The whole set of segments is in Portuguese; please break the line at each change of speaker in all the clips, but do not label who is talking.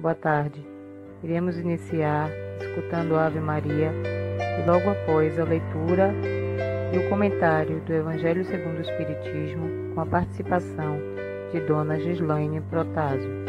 Boa tarde. Iremos iniciar escutando a Ave Maria e logo após a leitura e o comentário do Evangelho segundo o Espiritismo com a participação de Dona Gislaine Protásio.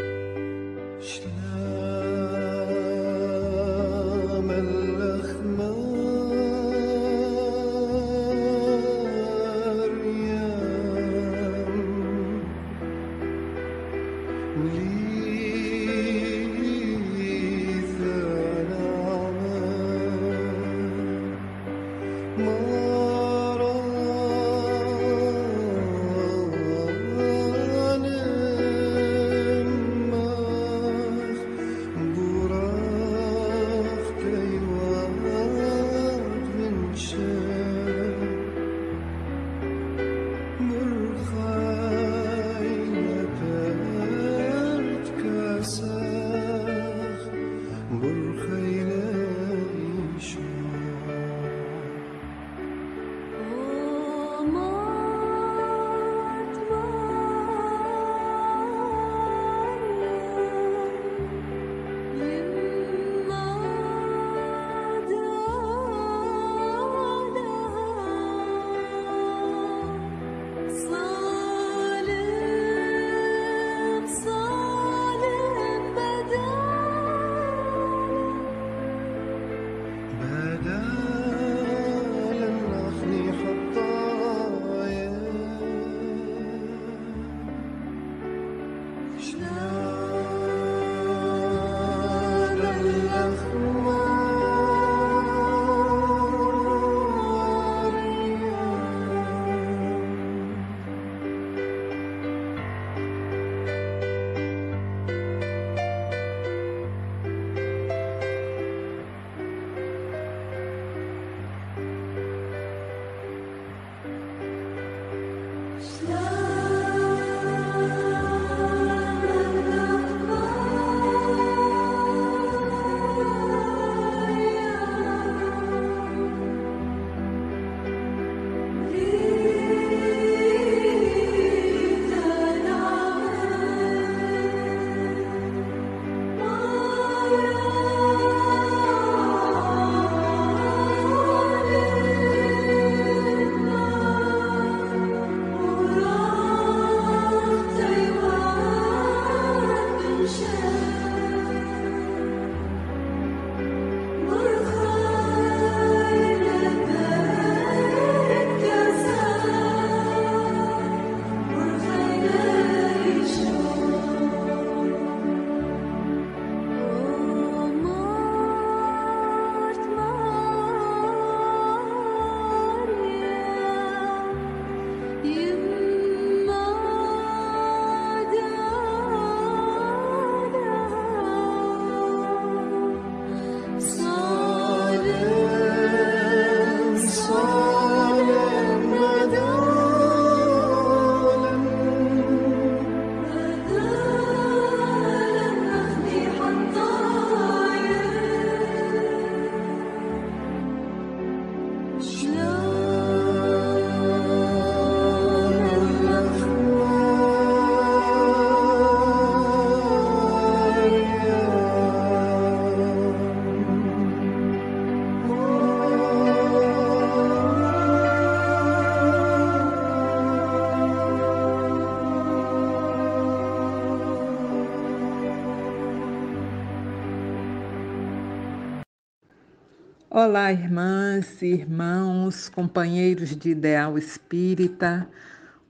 Olá, irmãs e irmãos, companheiros de ideal espírita,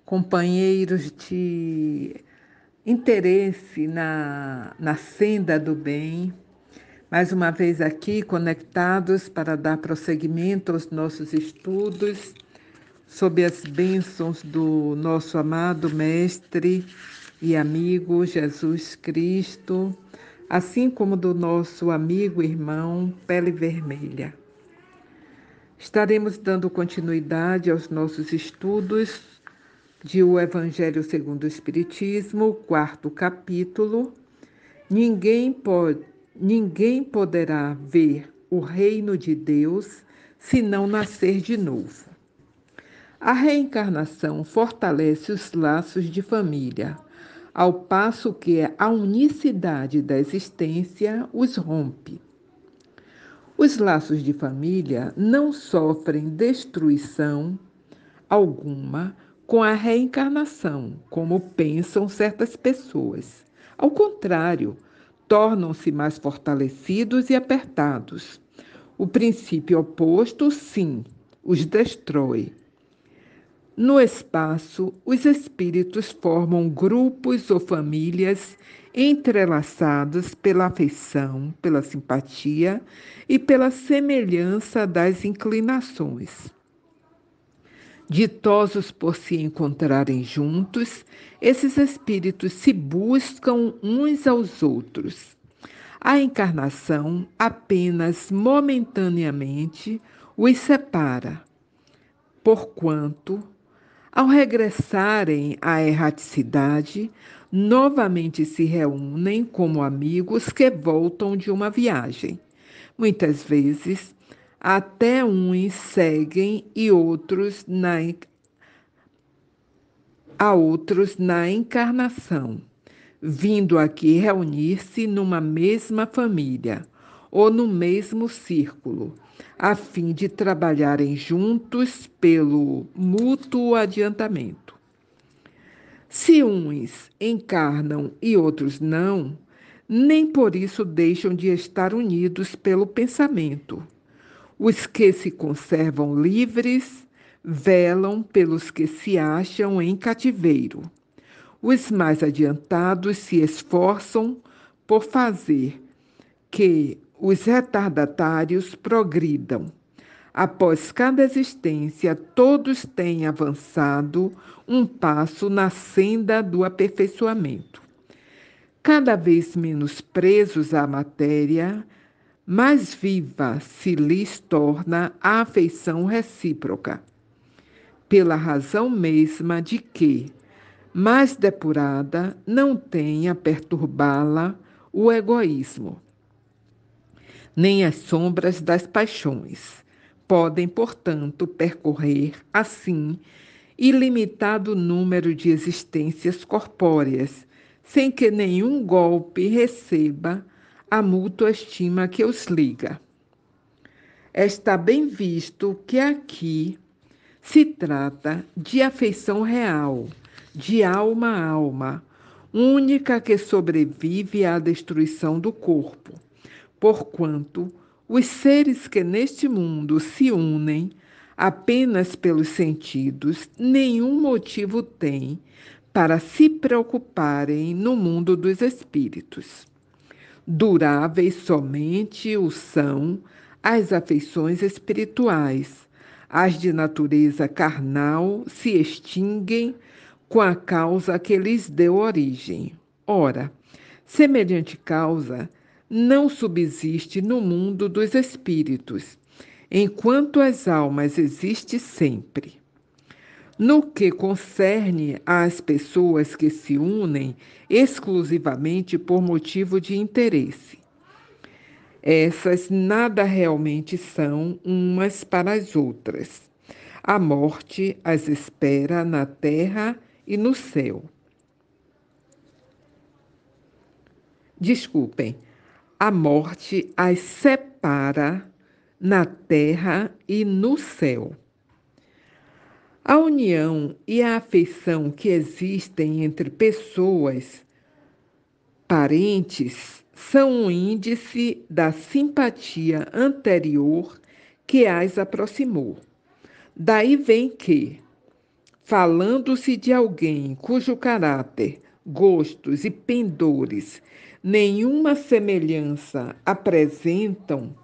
companheiros de interesse na senda do bem. Mais uma vez aqui, conectados para dar prosseguimento aos nossos estudos, sob as bênçãos do nosso amado Mestre e amigo Jesus Cristo, assim como do nosso amigo e irmão Pele Vermelha. Estaremos dando continuidade aos nossos estudos de O Evangelho segundo o Espiritismo, 4º capítulo. Ninguém poderá ver o reino de Deus se não nascer de novo. A reencarnação fortalece os laços de família, ao passo que a unicidade da existência os rompe. Os laços de família não sofrem destruição alguma com a reencarnação, como pensam certas pessoas. Ao contrário, tornam-se mais fortalecidos e apertados. O princípio oposto, sim, os destrói. No espaço, os espíritos formam grupos ou famílias entrelaçados pela afeição, pela simpatia e pela semelhança das inclinações. Ditosos por se encontrarem juntos, esses espíritos se buscam uns aos outros. A encarnação apenas momentaneamente os separa, porquanto, ao regressarem à erraticidade, novamente se reúnem como amigos que voltam de uma viagem. Muitas vezes, até uns seguem e outros na encarnação, vindo aqui reunir-se numa mesma família ou no mesmo círculo, a fim de trabalharem juntos pelo mútuo adiantamento. Se uns encarnam e outros não, nem por isso deixam de estar unidos pelo pensamento. Os que se conservam livres velam pelos que se acham em cativeiro. Os mais adiantados se esforçam por fazer que os retardatários progridam. Após cada existência, todos têm avançado um passo na senda do aperfeiçoamento. Cada vez menos presos à matéria, mais viva se lhes torna a afeição recíproca, pela razão mesma de que, mais depurada, não tem a perturbá-la o egoísmo, nem as sombras das paixões. Podem, portanto, percorrer, assim, ilimitado número de existências corpóreas, sem que nenhum golpe receba a mútua estima que os liga. Está bem visto que aqui se trata de afeição real, de alma a alma, única que sobrevive à destruição do corpo, porquanto os seres que neste mundo se unem apenas pelos sentidos, nenhum motivo têm para se preocuparem no mundo dos espíritos. Duráveis somente o são as afeições espirituais. As de natureza carnal se extinguem com a causa que lhes deu origem. Ora, semelhante causa não subsiste no mundo dos espíritos, enquanto as almas existem sempre. No que concerne às pessoas que se unem exclusivamente por motivo de interesse, essas nada realmente são umas para as outras. A morte as espera na terra e no céu. Desculpem, a morte as separa na terra e no céu. A união e a afeição que existem entre pessoas parentes são um índice da simpatia anterior que as aproximou. Daí vem que, falando-se de alguém cujo caráter, gostos e pendores nenhuma semelhança apresentam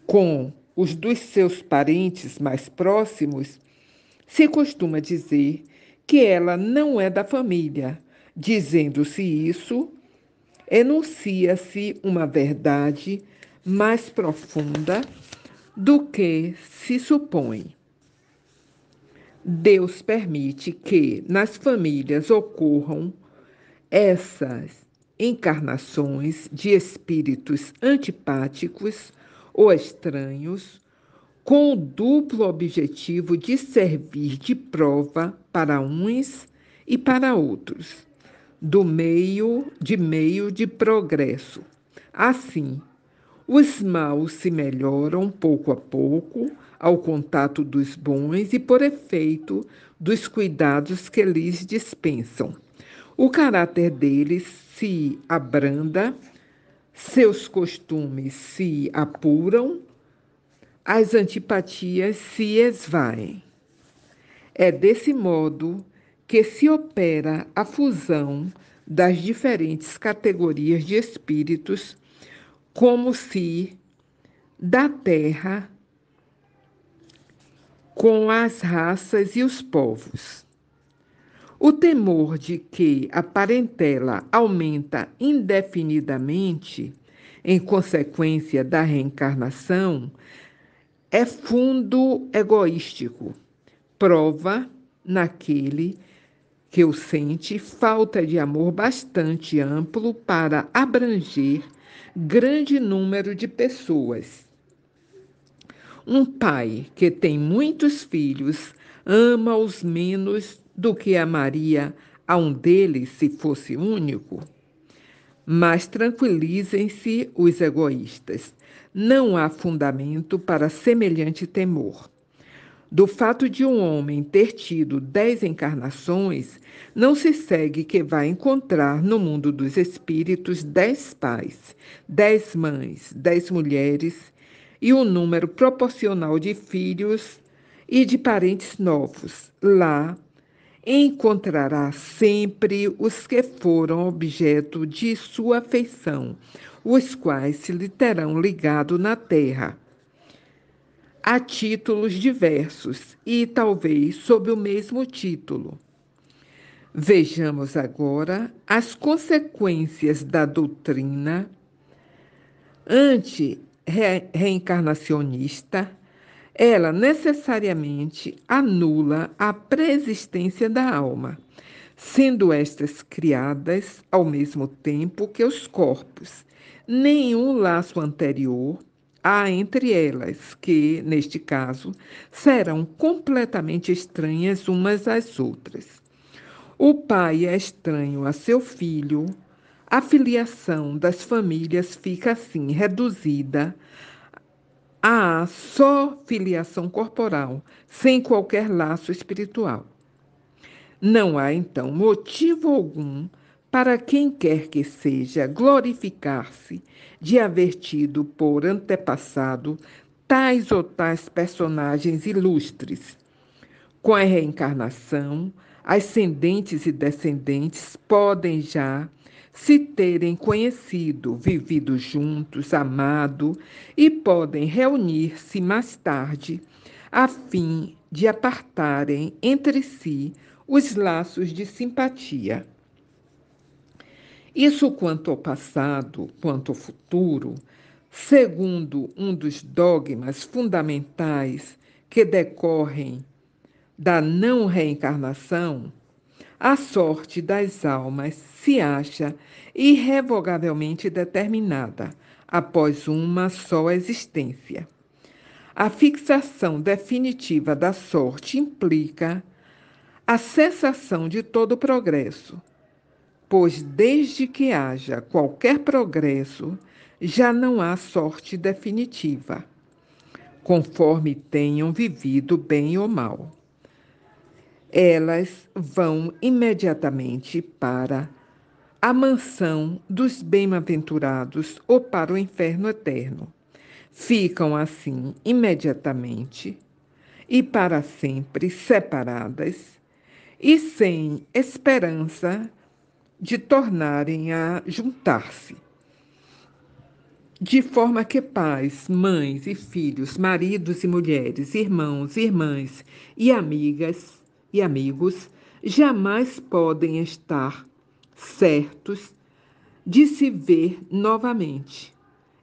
com os dos seus parentes mais próximos, se costuma dizer que ela não é da família. Dizendo-se isso, enuncia-se uma verdade mais profunda do que se supõe. Deus permite que nas famílias ocorram essas encarnações de espíritos antipáticos ou estranhos, com o duplo objetivo de servir de prova para uns e para outros. meio de progresso. Assim, os maus se melhoram pouco a pouco ao contato dos bons e por efeito dos cuidados que lhes dispensam. O caráter deles se abranda, seus costumes se apuram, as antipatias se esvaem. É desse modo que se opera a fusão das diferentes categorias de espíritos, como se da terra com as raças e os povos. O temor de que a parentela aumenta indefinidamente em consequência da reencarnação é fundo egoístico, prova naquele que o sente falta de amor bastante amplo para abranger grande número de pessoas. Um pai que tem muitos filhos ama-os menos do que amaria a um deles se fosse único? Mas tranquilizem-se os egoístas. Não há fundamento para semelhante temor. Do fato de um homem ter tido 10 encarnações, não se segue que vai encontrar no mundo dos espíritos 10 pais, 10 mães, 10 mulheres e um número proporcional de filhos e de parentes novos. Lá encontrará sempre os que foram objeto de sua afeição, os quais se lhe terão ligado na terra a títulos diversos e talvez sob o mesmo título. Vejamos agora as consequências da doutrina anti-reencarnacionista. Ela necessariamente anula a preexistência da alma, sendo estas criadas ao mesmo tempo que os corpos. Nenhum laço anterior há entre elas, que, neste caso, serão completamente estranhas umas às outras. O pai é estranho a seu filho, a filiação das famílias fica assim reduzida à só filiação corporal, sem qualquer laço espiritual. Não há, então, motivo algum para quem quer que seja glorificar-se de haver tido por antepassado tais ou tais personagens ilustres. Com a reencarnação, ascendentes e descendentes podem já se terem conhecido, vivido juntos, amado, e podem reunir-se mais tarde, a fim de apartarem entre si os laços de simpatia. Isso quanto ao passado, quanto ao futuro, segundo um dos dogmas fundamentais que decorrem da não reencarnação, a sorte das almas se acha irrevogavelmente determinada após uma só existência. A fixação definitiva da sorte implica a cessação de todo progresso, pois desde que haja qualquer progresso, já não há sorte definitiva, conforme tenham vivido bem ou mal. Elas vão imediatamente para a mansão dos bem-aventurados ou para o inferno eterno. Ficam assim imediatamente e para sempre separadas e sem esperança de tornarem a juntar-se. De forma que pais, mães e filhos, maridos e mulheres, irmãos, irmãs e amigas e amigos jamais podem estar certos de se ver novamente.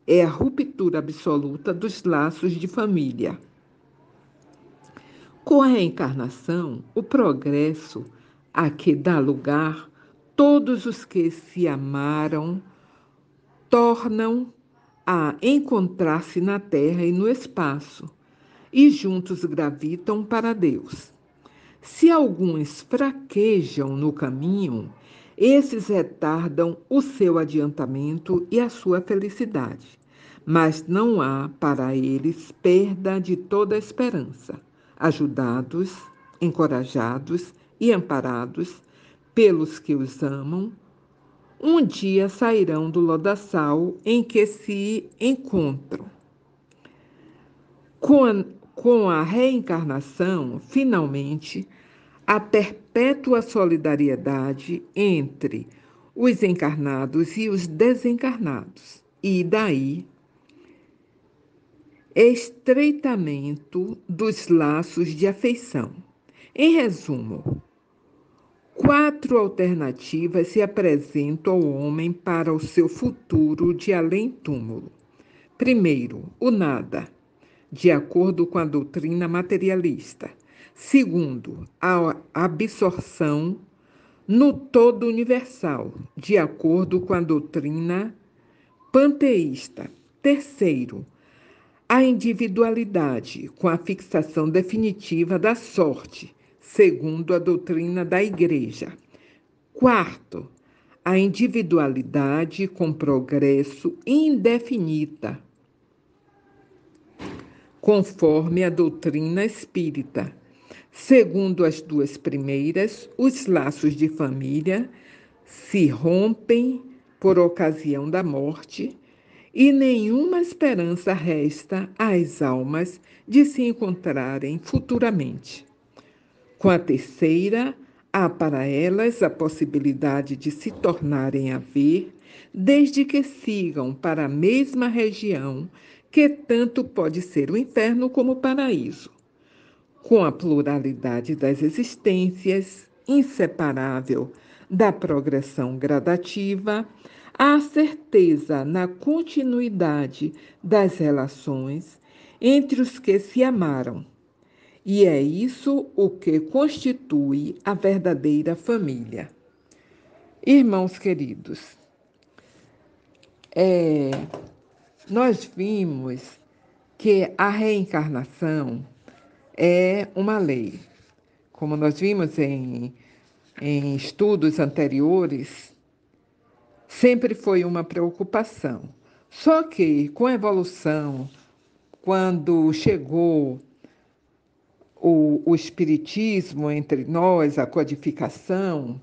É a ruptura absoluta dos laços de família. Com a reencarnação, o progresso a que dá lugar, todos os que se amaram tornam a encontrar-se na terra e no espaço, e juntos gravitam para Deus. Se alguns fraquejam no caminho, Esses retardam o seu adiantamento e a sua felicidade, mas não há para eles perda de toda a esperança. Ajudados, encorajados e amparados pelos que os amam, um dia sairão do lodaçal em que se encontram. Com a reencarnação, finalmente, a perpétua solidariedade entre os encarnados e os desencarnados, e daí estreitamento dos laços de afeição. Em resumo, 4 alternativas se apresentam ao homem para o seu futuro de além-túmulo. Primeiro, o nada, de acordo com a doutrina materialista. Segundo, a absorção no todo universal, de acordo com a doutrina panteísta. Terceiro, a individualidade, com a fixação definitiva da sorte, segundo a doutrina da Igreja. Quarto, a individualidade com progresso indefinida, conforme a doutrina espírita. Segundo as duas primeiras, os laços de família se rompem por ocasião da morte e nenhuma esperança resta às almas de se encontrarem futuramente. Com a terceira, há para elas a possibilidade de se tornarem a ver, desde que sigam para a mesma região, que tanto pode ser o inferno como o paraíso. Com a pluralidade das existências, inseparável da progressão gradativa, há certeza na continuidade das relações entre os que se amaram. E é isso o que constitui a verdadeira família. Irmãos queridos, nós vimos que a reencarnação é uma lei. Como nós vimos em estudos anteriores, sempre foi uma preocupação. Só que com a evolução, quando chegou o Espiritismo entre nós, a codificação,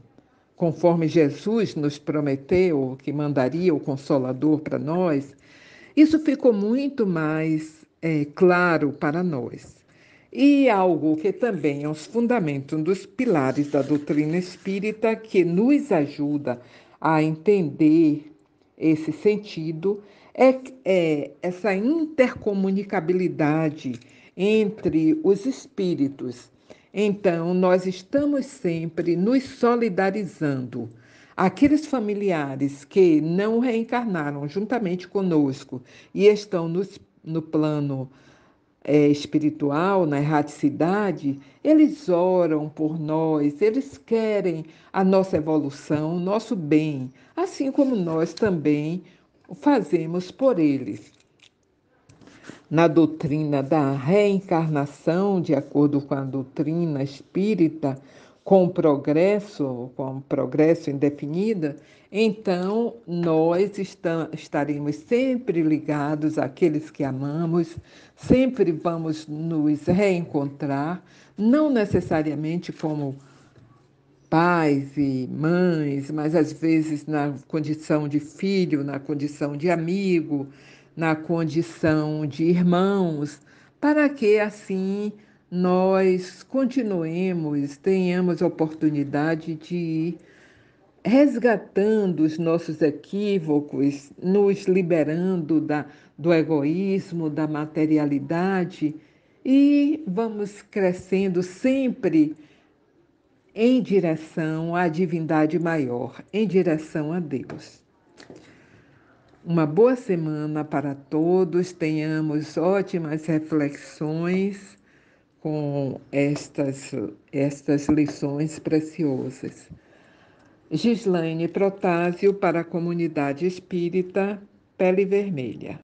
conforme Jesus nos prometeu que mandaria o Consolador para nós, isso ficou muito mais claro para nós. E algo que também é os fundamentos dos pilares da doutrina espírita, que nos ajuda a entender esse sentido, é essa intercomunicabilidade entre os espíritos. Então, nós estamos sempre nos solidarizando. Aqueles familiares que não reencarnaram juntamente conosco e estão no plano espiritual, na erraticidade, eles oram por nós, eles querem a nossa evolução, o nosso bem, assim como nós também fazemos por eles. Na doutrina da reencarnação, de acordo com a doutrina espírita, com o progresso indefinido, então nós estaremos sempre ligados àqueles que amamos, sempre vamos nos reencontrar, não necessariamente como pais e mães, mas às vezes na condição de filho, na condição de amigo, na condição de irmãos, para que assim nós continuemos, tenhamos a oportunidade de ir resgatando os nossos equívocos, nos liberando do egoísmo, da materialidade e vamos crescendo sempre em direção à divindade maior, em direção a Deus. Uma boa semana para todos, tenhamos ótimas reflexões com estas lições preciosas. Gislaine Protásio, para a Comunidade Espírita Pele Vermelha.